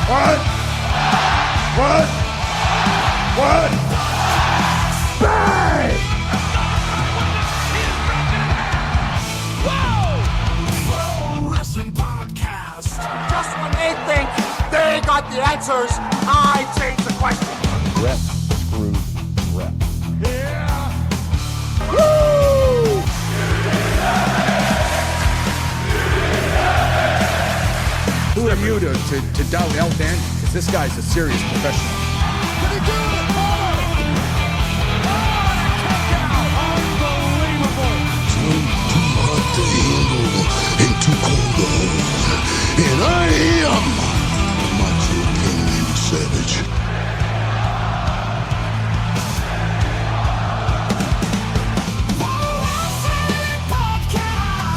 What? Bang! Pro Wrestling Podcast. Just when they think they got the answers, I change the question. Rep, screw, rep. Yeah. Woo! Who are you to doubt El Dan? Because this guy's a serious professional. Did he do it? Unbelievable. Too hot to handle and too cold to hold. And I am Macho King Savage.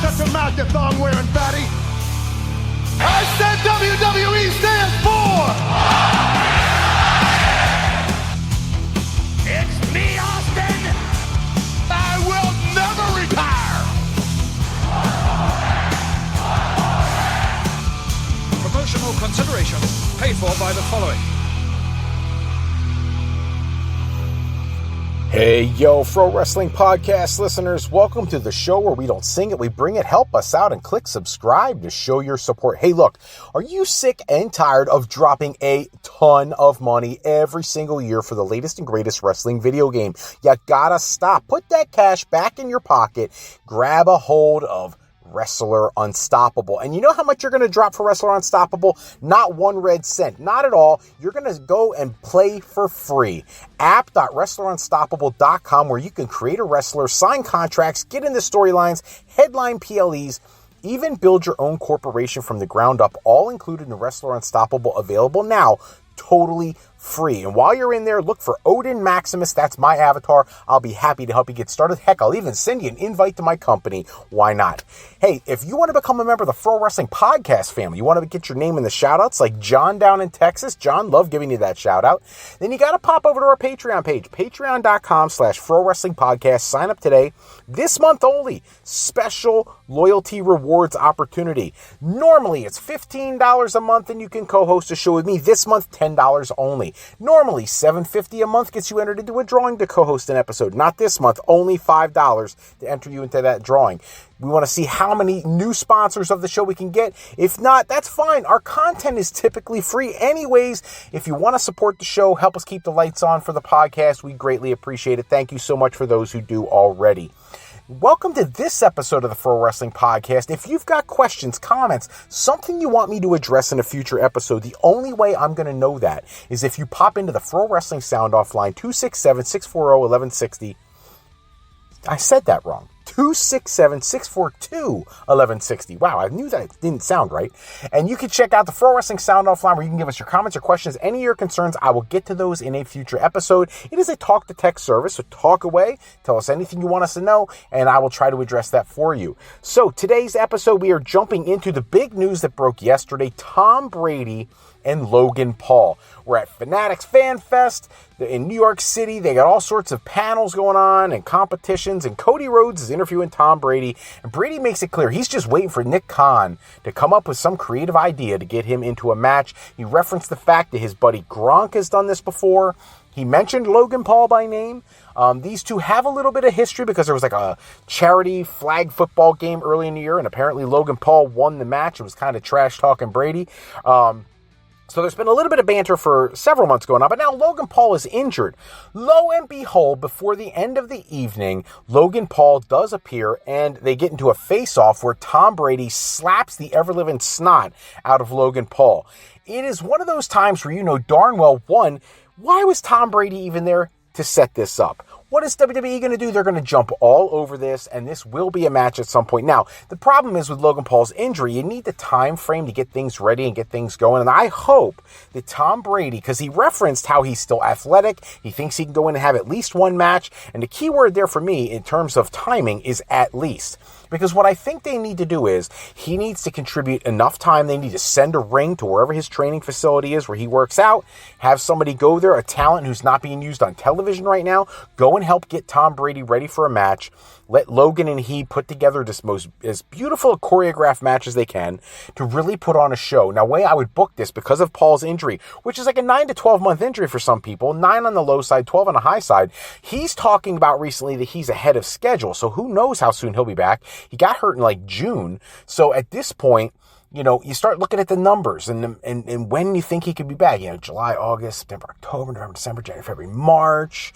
Shut your mouth, you thong-wearing fatty. I said WWE stands for. It's me, Austin. I will never retire. Promotional consideration paid for by the following. Hey, yo, Pro Wrestling Podcast listeners, welcome to the show where we don't sing it, we bring it. Help us out and click subscribe to show your support. Hey, look, are you sick and tired of dropping a ton of money every single year for the latest and greatest wrestling video game? You gotta stop. Put that cash back in your pocket. Grab a hold of Wrestler Unstoppable. And you know how much you're going to drop for Wrestler Unstoppable? Not one red cent. Not at all. You're going to go and play for free. app.wrestlerunstoppable.com, where you can create a wrestler, sign contracts, get into storylines, headline PLEs, even build your own corporation from the ground up, all included in Wrestler Unstoppable, available now, totally free. And while you're in there, look for Odin Maximus. That's my avatar. I'll be happy to help you get started. Heck, I'll even send you an invite to my company. Why not? Hey, if you want to become a member of the Pro Wrestling Podcast family, you want to get your name in the shout-outs like John down in Texas. John, love giving you that shout-out. Then you got to pop over to our Patreon page, patreon.com/Pro Wrestling Podcast. Sign up today. This month only, special loyalty rewards opportunity. Normally, it's $15 a month and you can co-host a show with me. This month, $10 only. Normally, $7.50 a month gets you entered into a drawing to co-host an episode. Not this month, only $5 to enter you into that drawing. We want to see how many new sponsors of the show we can get. If not, that's fine. Our content is typically free anyways. If you want to support the show, help us keep the lights on for the podcast, we greatly appreciate it. Thank you so much for those who do already. Welcome to this episode of the Pro Wrestling Podcast. If you've got questions, comments, something you want me to address in a future episode, the only way I'm going to know that is if you pop into the Pro Wrestling Sound Off line, 267-640-1160. I said that wrong. 267-642-1160. Wow, I knew that didn't sound right. And you can check out the Pro Wrestling Sound Off line where you can give us your comments or questions, any of your concerns. I will get to those in a future episode. It is a talk-to-text service, so talk away. Tell us anything you want us to know, and I will try to address that for you. So today's episode, we are jumping into the big news that broke yesterday. Tom Brady and Logan Paul. We're at Fanatics Fan Fest in New York City. They got all sorts of panels going on and competitions, and Cody Rhodes is interviewing Tom Brady, and Brady makes it clear he's just waiting for Nick Khan to come up with some creative idea to get him into a match. He referenced the fact that his buddy Gronk has done this before. He mentioned Logan Paul by name. These two have a little bit of history because there was like a charity flag football game early in the year, and apparently Logan Paul won the match. It was kind of trash talking Brady. So there's been a little bit of banter for several months going on, but now Logan Paul is injured. Lo and behold, before the end of the evening, Logan Paul does appear, and they get into a face-off where Tom Brady slaps the ever-living snot out of Logan Paul. It is one of those times where you know darn well, one, why was Tom Brady even there to set this up? What is WWE going to do? They're going to jump all over this, and this will be a match at some point. Now, the problem is with Logan Paul's injury, you need the time frame to get things ready and get things going. And I hope that Tom Brady, because he referenced how he's still athletic, he thinks he can go in and have at least one match. And the key word there for me in terms of timing is at least. Because what I think they need to do is he needs to contribute enough time. They need to send a ring to wherever his training facility is, where he works out, have somebody go there, a talent who's not being used on television right now, go and help get Tom Brady ready for a match. Let Logan and he put together as beautiful a choreographed match as they can to really put on a show. Now, way I would book this because of Paul's injury, which is like a 9 to 12 month injury for some people, 9 on the low side, 12 on the high side. He's talking about recently that he's ahead of schedule. So who knows how soon he'll be back. He got hurt in like June. So at this point, you know, you start looking at the numbers and when you think he could be back. You know, July, August, September, October, November, December, January, February, March.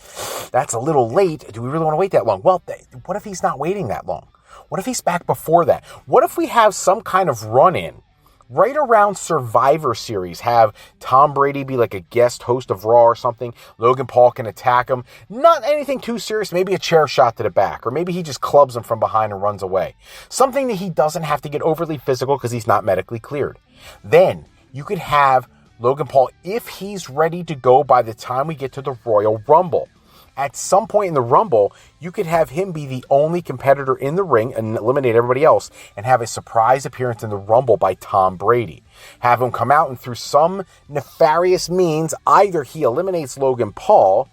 That's a little late. Do we really want to wait that long? Well, what if he's not waiting that long? What if he's back before that? What if we have some kind of run-in right around Survivor Series? Have Tom Brady be like a guest host of Raw or something. Logan Paul can attack him. Not anything too serious. Maybe a chair shot to the back. Or maybe he just clubs him from behind and runs away. Something that he doesn't have to get overly physical because he's not medically cleared. Then you could have Logan Paul, if he's ready to go by the time we get to the Royal Rumble. At some point in the Rumble, you could have him be the only competitor in the ring and eliminate everybody else and have a surprise appearance in the Rumble by Tom Brady. Have him come out and through some nefarious means, either he eliminates Logan Paul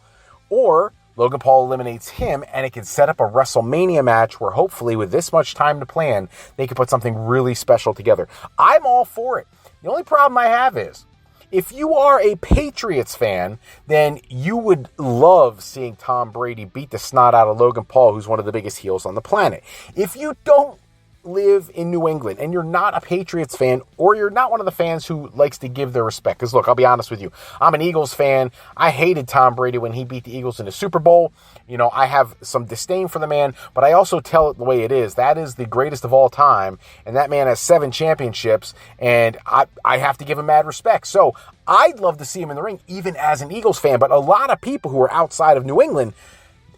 or Logan Paul eliminates him, and it can set up a WrestleMania match where hopefully with this much time to plan, they can put something really special together. I'm all for it. The only problem I have is, if you are a Patriots fan, then you would love seeing Tom Brady beat the snot out of Logan Paul, who's one of the biggest heels on the planet. If you don't live in New England and you're not a Patriots fan, or you're not one of the fans who likes to give their respect, because look, I'll be honest with you, I'm an Eagles fan. I hated Tom Brady when he beat the Eagles in the Super Bowl. You know, I have some disdain for the man, but I also tell it the way it is. That is the greatest of all time, and that man has 7 championships, and I have to give him mad respect. So I'd love to see him in the ring, even as an Eagles fan, but a lot of people who are outside of New England,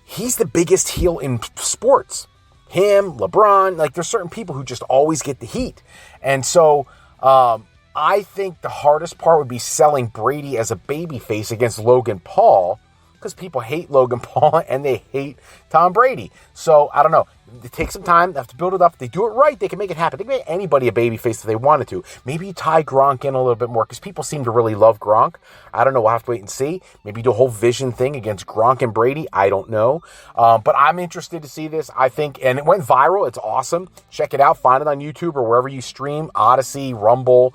he's the biggest heel in sports. Him, LeBron, like there's certain people who just always get the heat. And so I think the hardest part would be selling Brady as a babyface against Logan Paul, because people hate Logan Paul and they hate Tom Brady. So I don't know. It takes some time. They have to build it up. If they do it right, they can make it happen. They can make anybody a babyface if they wanted to. Maybe you tie Gronk in a little bit more because people seem to really love Gronk. I don't know. We'll have to wait and see. Maybe do a whole vision thing against Gronk and Brady. I don't know. But I'm interested to see this. I think, and it went viral. It's awesome. Check it out. Find it on YouTube or wherever you stream. Odyssey, Rumble,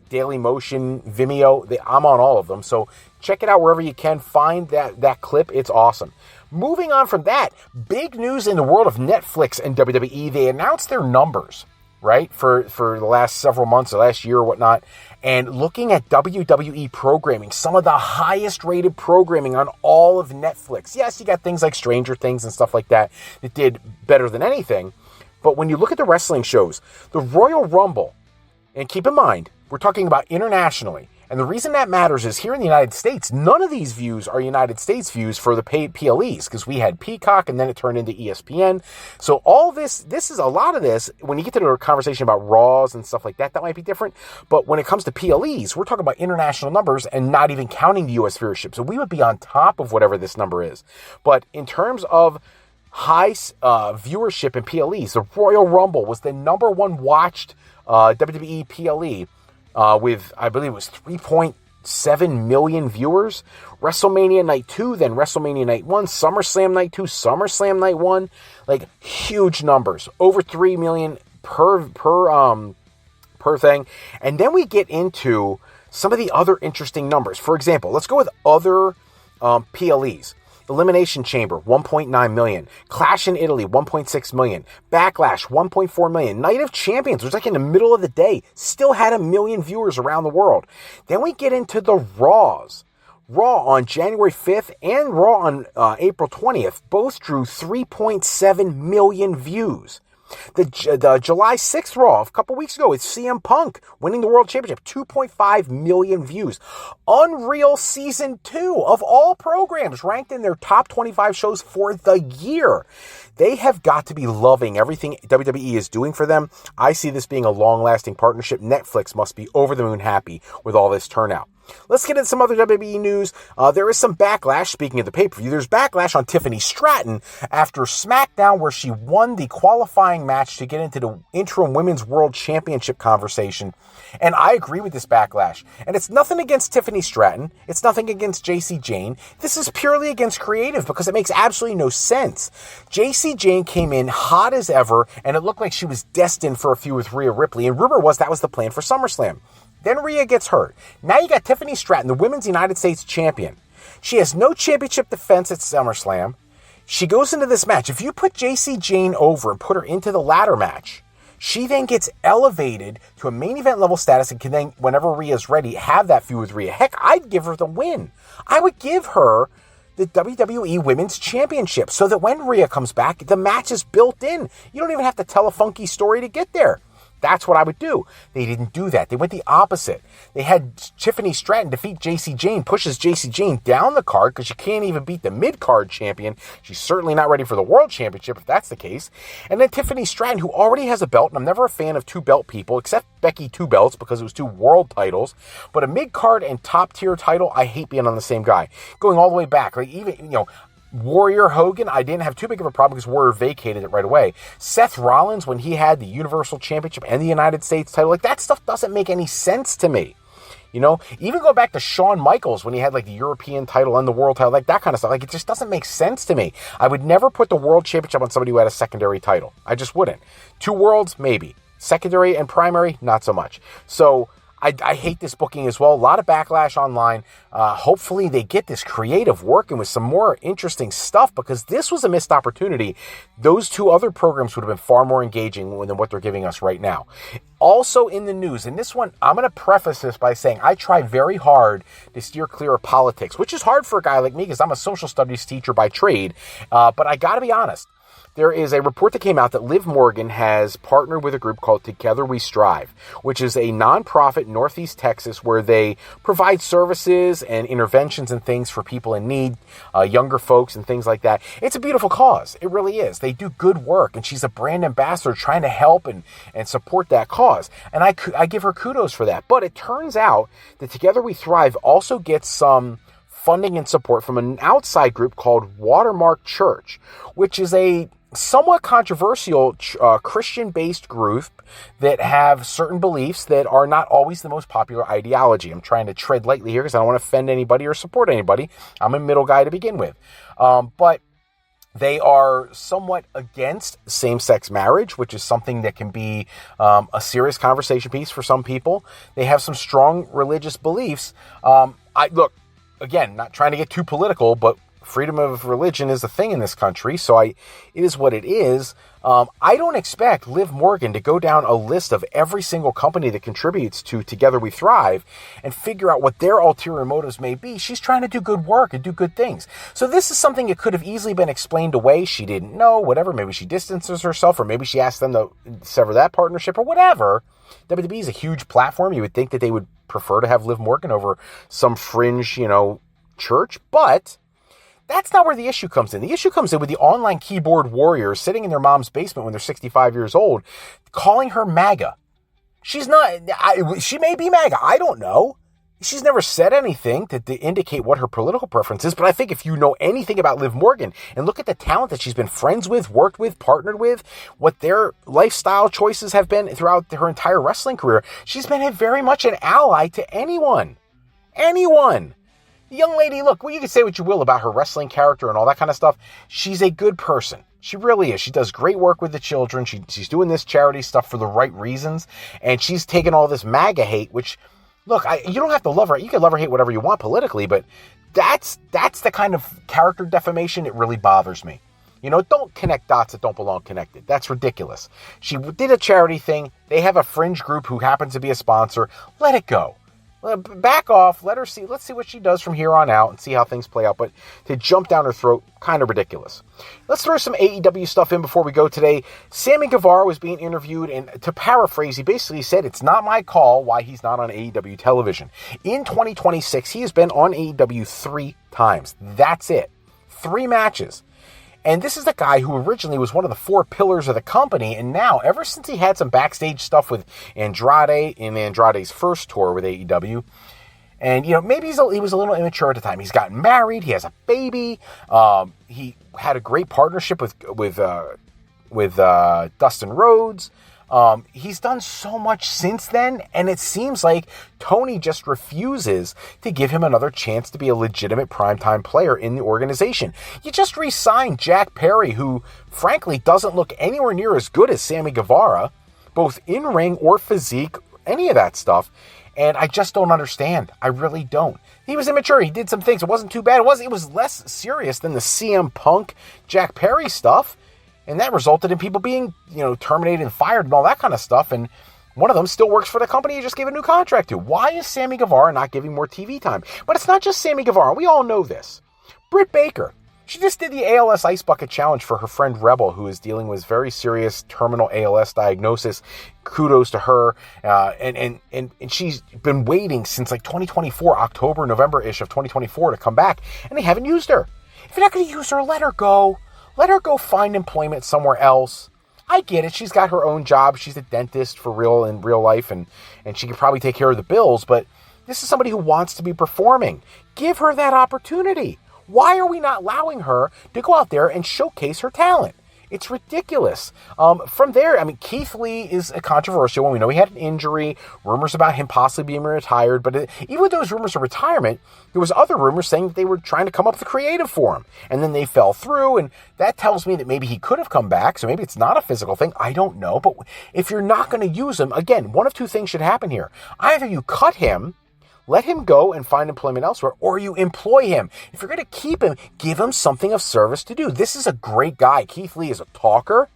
Daily Motion, Vimeo. I'm on all of them. So check it out wherever you can. Find that clip. It's awesome. Moving on from that, big news in the world of Netflix and WWE. They announced their numbers, right, for the last several months, the last year or whatnot. And looking at WWE programming, some of the highest rated programming on all of Netflix. Yes, you got things like Stranger Things and stuff like that that did better than anything. But when you look at the wrestling shows, the Royal Rumble, and keep in mind, we're talking about internationally. And the reason that matters is here in the United States, none of these views are United States views for the paid PLEs, because we had Peacock and then it turned into ESPN. So all this is a lot of this. When you get to the conversation about Raws and stuff like that, that might be different. But when it comes to PLEs, we're talking about international numbers and not even counting the US viewership. So we would be on top of whatever this number is. But in terms of high viewership in PLEs, the Royal Rumble was the number one watched WWE PLE. With, I believe it was 3.7 million viewers. WrestleMania Night 2, then WrestleMania Night 1, SummerSlam Night 2, SummerSlam Night 1. Like, huge numbers. Over 3 million per thing. And then we get into some of the other interesting numbers. For example, let's go with other PLEs. Elimination Chamber, 1.9 million. Clash in Italy, 1.6 million. Backlash, 1.4 million. Night of Champions, which was like in the middle of the day, still had 1 million viewers around the world. Then we get into the Raws. Raw on January 5th and Raw on April 20th both drew 3.7 million views. The July 6th Raw a couple weeks ago with CM Punk winning the World Championship, 2.5 million views. Unreal Season 2 of all programs ranked in their top 25 shows for the year. They have got to be loving everything WWE is doing for them. I see this being a long-lasting partnership. Netflix must be over the moon happy with all this turnout. Let's get into some other WWE news. There is some backlash, speaking of the pay-per-view. There's backlash on Tiffany Stratton after SmackDown, where she won the qualifying match to get into the interim Women's World Championship conversation. And I agree with this backlash. And it's nothing against Tiffany Stratton. It's nothing against JC Jane. This is purely against creative because it makes absolutely no sense. JC Jane came in hot as ever, and it looked like she was destined for a feud with Rhea Ripley. And rumor was that was the plan for SummerSlam. Then Rhea gets hurt. Now you got Tiffany Stratton, the Women's United States Champion. She has no championship defense at SummerSlam. She goes into this match. If you put JC Jane over and put her into the ladder match, she then gets elevated to a main event level status and can then, whenever Rhea's ready, have that feud with Rhea. Heck, I'd give her the win. I would give her the WWE Women's Championship so that when Rhea comes back, the match is built in. You don't even have to tell a funky story to get there. That's what I would do. They didn't do that. They went the opposite. They had Tiffany Stratton defeat JC Jane, pushes JC Jane down the card because she can't even beat the mid-card champion. She's certainly not ready for the World Championship if that's the case. And then Tiffany Stratton, who already has a belt, and I'm never a fan of two-belt people, except Becky two belts because it was two world titles. But a mid-card and top-tier title, I hate being on the same guy. Going all the way back, like even, Warrior Hogan, I didn't have too big of a problem because Warrior vacated it right away. Seth Rollins, when he had the Universal Championship and the United States title, like that stuff doesn't make any sense to me. Even go back to Shawn Michaels when he had like the European title and the world title, like that kind of stuff. Like it just doesn't make sense to me. I would never put the World Championship on somebody who had a secondary title. I just wouldn't. Two worlds, maybe. Secondary and primary, not so much. So I hate this booking as well. A lot of backlash online. Hopefully they get this creative working with some more interesting stuff because this was a missed opportunity. Those two other programs would have been far more engaging than what they're giving us right now. Also in the news, and this one, I'm going to preface this by saying I try very hard to steer clear of politics, which is hard for a guy like me because I'm a social studies teacher by trade. But I got to be honest. There is a report that came out that Liv Morgan has partnered with a group called Together We Strive, which is a nonprofit in Northeast Texas where they provide services and interventions and things for people in need, younger folks and things like that. It's a beautiful cause. It really is. They do good work, and she's a brand ambassador trying to help and support that cause. And I give her kudos for that. But it turns out that Together We Thrive also gets some funding and support from an outside group called Watermark Church, which is a somewhat controversial Christian-based group that have certain beliefs that are not always the most popular ideology. I'm trying to tread lightly here because I don't want to offend anybody or support anybody. I'm a middle guy to begin with. But they are somewhat against same-sex marriage, which is something that can be a serious conversation piece for some people. They have some strong religious beliefs. Look, again, not trying to get too political, but freedom of religion is a thing in this country, so it is what it is. I don't expect Liv Morgan to go down a list of every single company that contributes to Together We Thrive and figure out what their ulterior motives may be. She's trying to do good work and do good things. So this is something that could have easily been explained away. She didn't know, whatever. Maybe she distances herself, or maybe she asked them to sever that partnership, or whatever. WWE is a huge platform. You would think that they would prefer to have Liv Morgan over some fringe, church, but that's not where the issue comes in. The issue comes in with the online keyboard warriors sitting in their mom's basement when they're 65 years old, calling her MAGA. She's not, she may be MAGA. I don't know. She's never said anything to indicate what her political preference is, but I think if you know anything about Liv Morgan and look at the talent that she's been friends with, worked with, partnered with, what their lifestyle choices have been throughout her entire wrestling career, she's been very much an ally to anyone. Anyone. The young lady, look, well, you can say what you will about her wrestling character and all that kind of stuff. She's a good person. She really is. She does great work with the children. She's doing this charity stuff for the right reasons. And she's taken all this MAGA hate, which, look, you don't have to love her. You can love or hate whatever you want politically, but that's the kind of character defamation that really bothers me. Don't connect dots that don't belong connected. That's ridiculous. She did a charity thing. They have a fringe group who happens to be a sponsor. Let it go. Back off, let her see, let's see what she does from here on out and see how things play out, but to jump down her throat, kind of ridiculous. Let's throw some AEW stuff in before we go today. Sammy Guevara was being interviewed, and to paraphrase, he basically said, it's not my call why he's not on AEW television. In 2026, he has been on AEW 3 times. That's it. 3 matches. And this is the guy who originally was one of the 4 pillars of the company, and now, ever since he had some backstage stuff with Andrade in Andrade's first tour with AEW, And, maybe he was a little immature at the time. He's gotten married. He has a baby. He had a great partnership with Dustin Rhodes. He's done so much since then, and it seems like Tony just refuses to give him another chance to be a legitimate primetime player in the organization. You just re-signed Jack Perry, who, frankly, doesn't look anywhere near as good as Sammy Guevara, both in-ring or physique, any of that stuff, and I just don't understand. I really don't. He was immature. He did some things. It wasn't too bad. It was less serious than the CM Punk, Jack Perry stuff. And that resulted in people being, terminated and fired and all that kind of stuff. And one of them still works for the company he just gave a new contract to. Why is Sammy Guevara not giving more TV time? But it's not just Sammy Guevara. We all know this. Britt Baker. She just did the ALS Ice Bucket Challenge for her friend Rebel, who is dealing with very serious terminal ALS diagnosis. Kudos to her. And she's been waiting since like 2024, October, November-ish of 2024 to come back. And they haven't used her. If you're not going to use her, let her go. Let her go find employment somewhere else. I get it. She's got her own job. She's a dentist for real in real life, and she can probably take care of the bills, but this is somebody who wants to be performing. Give her that opportunity. Why are we not allowing her to go out there and showcase her talent? It's ridiculous. From there, Keith Lee is a controversial one. We know he had an injury, rumors about him possibly being retired, but even with those rumors of retirement, there was other rumors saying that they were trying to come up with a creative for him, and then they fell through, and that tells me that maybe he could have come back, so maybe it's not a physical thing. I don't know, but if you're not going to use him, again, one of two things should happen here. Either you cut him, let him go and find employment elsewhere, or you employ him. If you're going to keep him, give him something of service to do. This is a great guy. Keith Lee is a talker.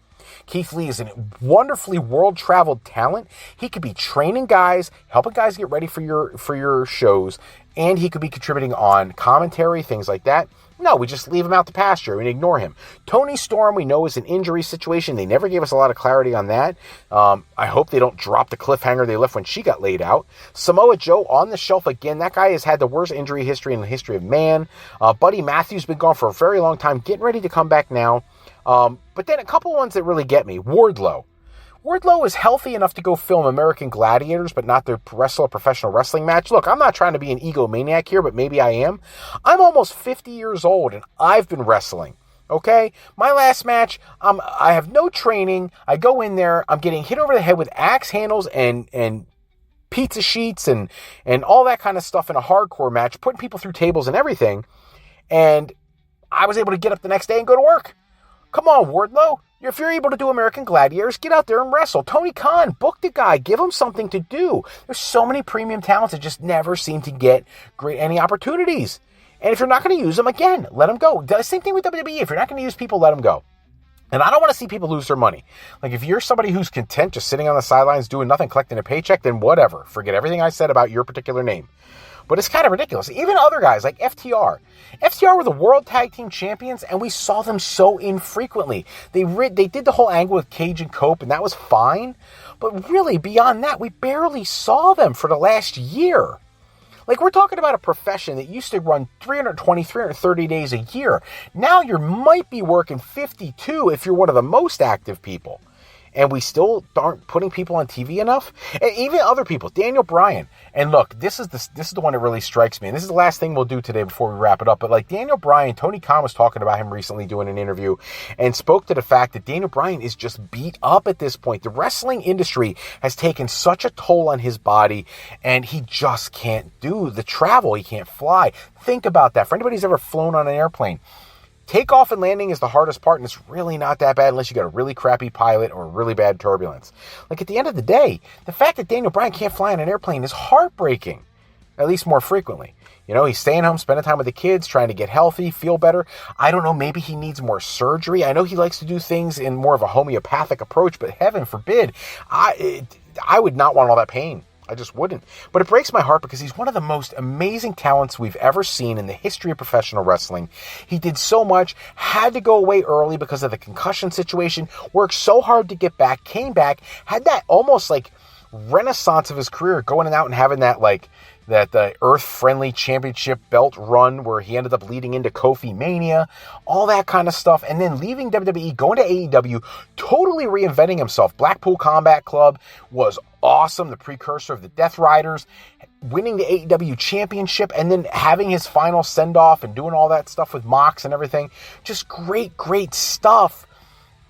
Keith Lee is a wonderfully world-traveled talent. He could be training guys, helping guys get ready for your shows, and he could be contributing on commentary, things like that. No, we just leave him out to pasture and ignore him. Tony Storm, we know, is an injury situation. They never gave us a lot of clarity on that. I hope they don't drop the cliffhanger they left when she got laid out. Samoa Joe on the shelf again. That guy has had the worst injury history in the history of man. Buddy Matthews been gone for a very long time, getting ready to come back now. But then a couple ones that really get me. Wardlow. Wardlow is healthy enough to go film American Gladiators, but not to wrestle a professional wrestling match. Look, I'm not trying to be an egomaniac here, but maybe I am. I'm almost 50 years old, and I've been wrestling. Okay? My last match, I have no training. I go in there. I'm getting hit over the head with axe handles and pizza sheets and all that kind of stuff in a hardcore match, putting people through tables and everything. And I was able to get up the next day and go to work. Come on, Wardlow. If you're able to do American Gladiators, get out there and wrestle. Tony Khan, book the guy. Give him something to do. There's so many premium talents that just never seem to get any opportunities. And if you're not going to use them, again, let them go. The same thing with WWE. If you're not going to use people, let them go. And I don't want to see people lose their money. Like, if you're somebody who's content just sitting on the sidelines doing nothing, collecting a paycheck, then whatever. Forget everything I said about your particular name. But it's kind of ridiculous. Even other guys like FTR. FTR were the World Tag Team Champions, and we saw them so infrequently. They did the whole angle with Cage and Cope, and that was fine. But really, beyond that, we barely saw them for the last year. Like, we're talking about a profession that used to run 320, 330 days a year. Now you might be working 52 if you're one of the most active people. And we still aren't putting people on TV enough. And even other people, Daniel Bryan. And look, this is the one that really strikes me. And this is the last thing we'll do today before we wrap it up. But like Daniel Bryan, Tony Khan was talking about him recently doing an interview and spoke to the fact that Daniel Bryan is just beat up at this point. The wrestling industry has taken such a toll on his body, and he just can't do the travel. He can't fly. Think about that. For anybody who's ever flown on an airplane, takeoff and landing is the hardest part, and it's really not that bad unless you got a really crappy pilot or really bad turbulence. Like, at the end of the day, the fact that Daniel Bryan can't fly on an airplane is heartbreaking, at least more frequently. You know, he's staying home, spending time with the kids, trying to get healthy, feel better. I don't know, maybe he needs more surgery. I know he likes to do things in more of a homeopathic approach, but heaven forbid, I would not want all that pain. I just wouldn't. But it breaks my heart because he's one of the most amazing talents we've ever seen in the history of professional wrestling. He did so much, had to go away early because of the concussion situation, worked so hard to get back, came back, had that almost like renaissance of his career, going out and having that the Earth-friendly championship belt run where he ended up leading into Kofi Mania, all that kind of stuff, and then leaving WWE, going to AEW, totally reinventing himself. Blackpool Combat Club was awesome, the precursor of the Death Riders, winning the AEW championship, and then having his final send-off and doing all that stuff with Mox and everything. Just great stuff.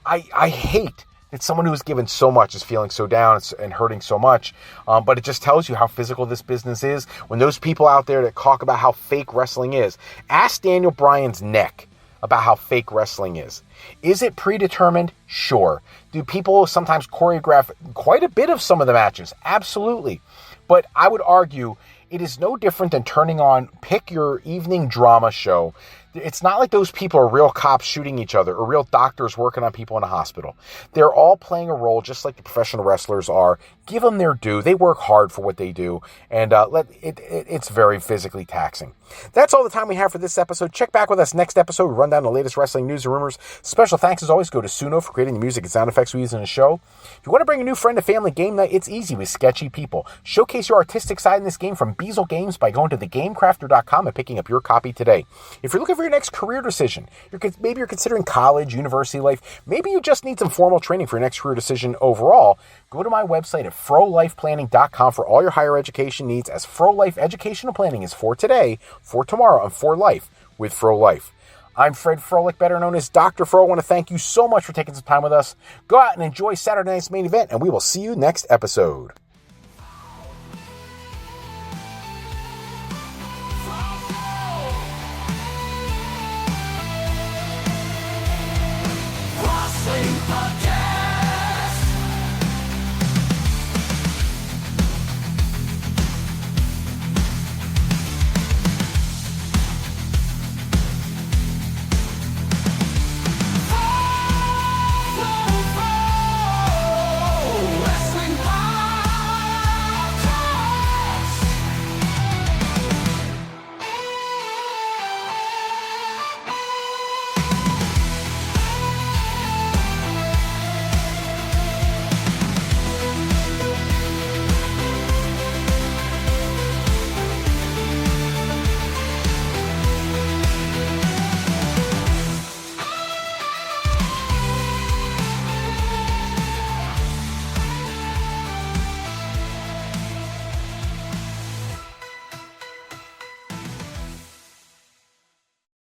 I hate that someone who was given so much is feeling so down and hurting so much. But it just tells you how physical this business is. When those people out there that talk about how fake wrestling is, ask Daniel Bryan's neck about how fake wrestling is. Is it predetermined? Sure. Do people sometimes choreograph quite a bit of some of the matches? Absolutely. But I would argue it is no different than turning on, pick your evening drama show. It's not like those people are real cops shooting each other or real doctors working on people in a hospital. They're all playing a role just like the professional wrestlers are. Give them their due. They work hard for what they do, and it's very physically taxing. That's all the time we have for this episode. Check back with us next episode. We run down the latest wrestling news and rumors. Special thanks, as always, go to Suno for creating the music and sound effects we use in the show. If you want to bring a new friend to family game night, it's easy with Sketchy People. Showcase your artistic side in this game from Beezle Games by going to thegamecrafter.com and picking up your copy today. If you're looking for your next career decision, maybe you're considering college, university life, maybe you just need some formal training for your next career decision overall, go to my website at frolifeplanning.com for all your higher education needs, as Fro Life Educational Planning is for today, for tomorrow, and for life with Fro Life. I'm Fred Froelich, better known as Dr. Fro. I want to thank you so much for taking some time with us. Go out and enjoy Saturday night's main event, and we will see you next episode.